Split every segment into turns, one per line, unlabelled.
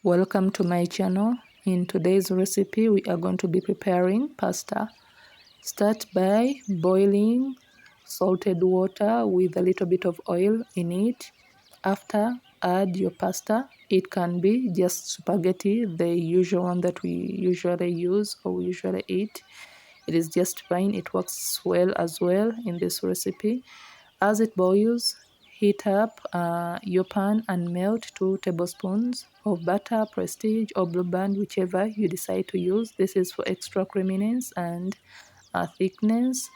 Welcome to my channel. In today's recipe we are going to be preparing pasta. Start by boiling salted water with a little bit of oil in it. After, add your pasta. It can be just spaghetti, the usual one that we usually use or we usually eat. It is just fine. It works well as well in this recipe. As it boils, heat up your pan and melt 2 tablespoons of butter, Prestige or Blue Band, whichever you decide to use. This is for extra creaminess and thickness.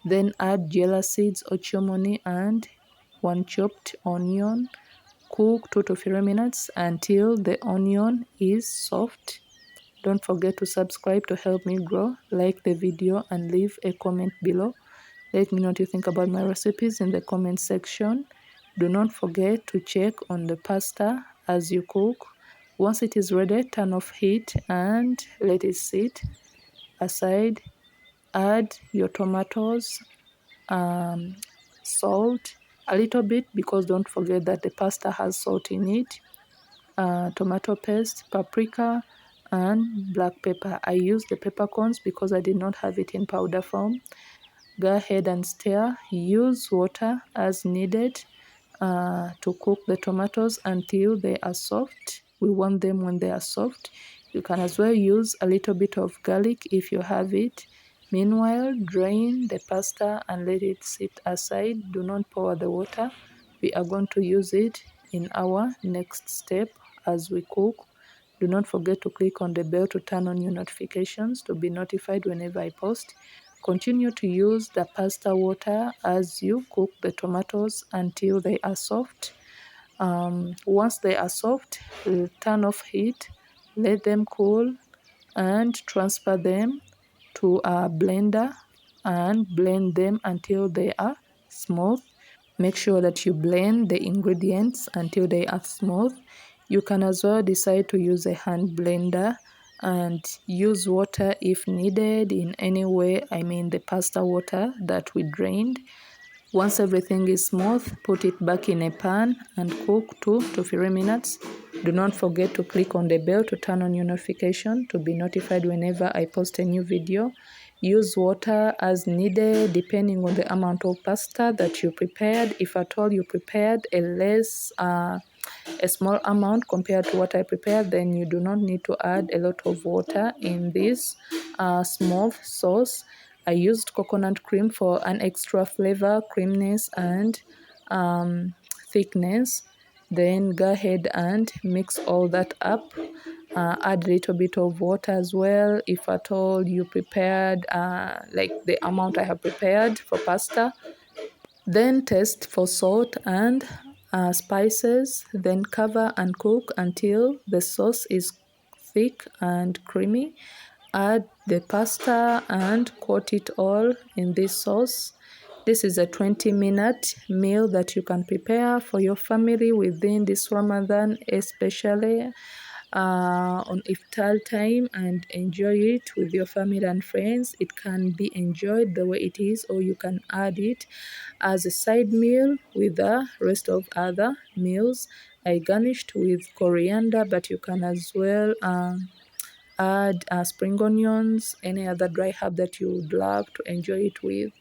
Then add jela seeds or chomoni and 1 chopped onion. Cook 2 to 3 minutes until the onion is soft. Don't forget to subscribe to help me grow. Like the video and leave a comment below. Let me know what you think about my recipes in the comment section. Do not forget to check on the pasta as you cook. Once it is ready, turn off heat and let it sit aside. Add your tomatoes, salt, a little bit because don't forget that the pasta has salt in it. Tomato paste, paprika, and black pepper. I used the peppercorns because I did not have it in powder form. Go ahead and stir. Use water as needed to cook the tomatoes until they are soft. We want them when they are soft. You can as well use a little bit of garlic if you have it. Meanwhile, drain the pasta and let it sit aside. Do not pour the water. We are going to use it in our next step as we cook. Do not forget to click on the bell to turn on your notifications to be notified whenever I post. Continue to use the pasta water as you cook the tomatoes until they are soft. Once they are soft, turn off heat, let them cool, and transfer them to a blender and blend them until they are smooth. Make sure that you blend the ingredients until they are smooth. You can as well decide to use a hand blender and use water if needed in any way. I mean the pasta water that we drained. Once everything is smooth, put it back in a pan and cook 2 to 3 minutes. Do not forget to click on the bell to turn on your notification to be notified whenever I post a new video. Use water as needed depending on the amount of pasta that you prepared. If at all you prepared a small amount compared to what I prepared, then you do not need to add a lot of water in this smooth sauce. I used coconut cream for an extra flavor, creaminess, and thickness. Then go ahead and mix all that up. Add a little bit of water as well if at all you prepared like the amount I have prepared for pasta. Then taste for salt and spices. Then cover and cook until the sauce is thick and creamy. Add the pasta and coat it all in this sauce. This is a 20-minute meal that you can prepare for your family within this Ramadan, especially on iftar time, and enjoy it with your family and friends. It can be enjoyed the way it is, or you can add it as a side meal with the rest of other meals. I garnished with coriander, but you can as well add spring onions, any other dry herb that you would love to enjoy it with,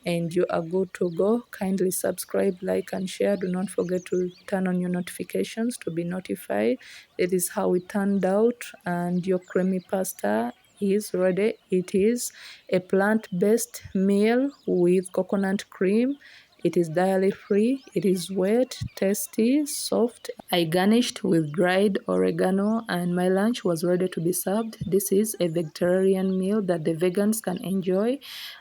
and you are good to go. Kindly subscribe, like, and share. Do not forget to turn on your notifications to be notified. That is how it turned out, and your creamy pasta is ready. It is a plant-based meal with coconut cream. It is dairy free, it is wet, tasty, soft. I garnished with dried oregano and my lunch was ready to be served. This is a vegetarian meal that the vegans can enjoy.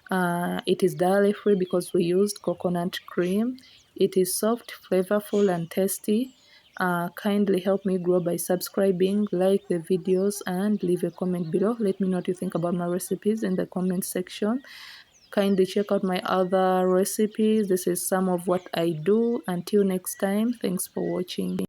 It is dairy free because we used coconut cream. It is soft, flavorful, and tasty. Kindly help me grow by subscribing, like the videos, and leave a comment below. Let me know what you think about my recipes in the comment section. Kindly check out my other recipes. This is some of what I do. Until next time, thanks for watching.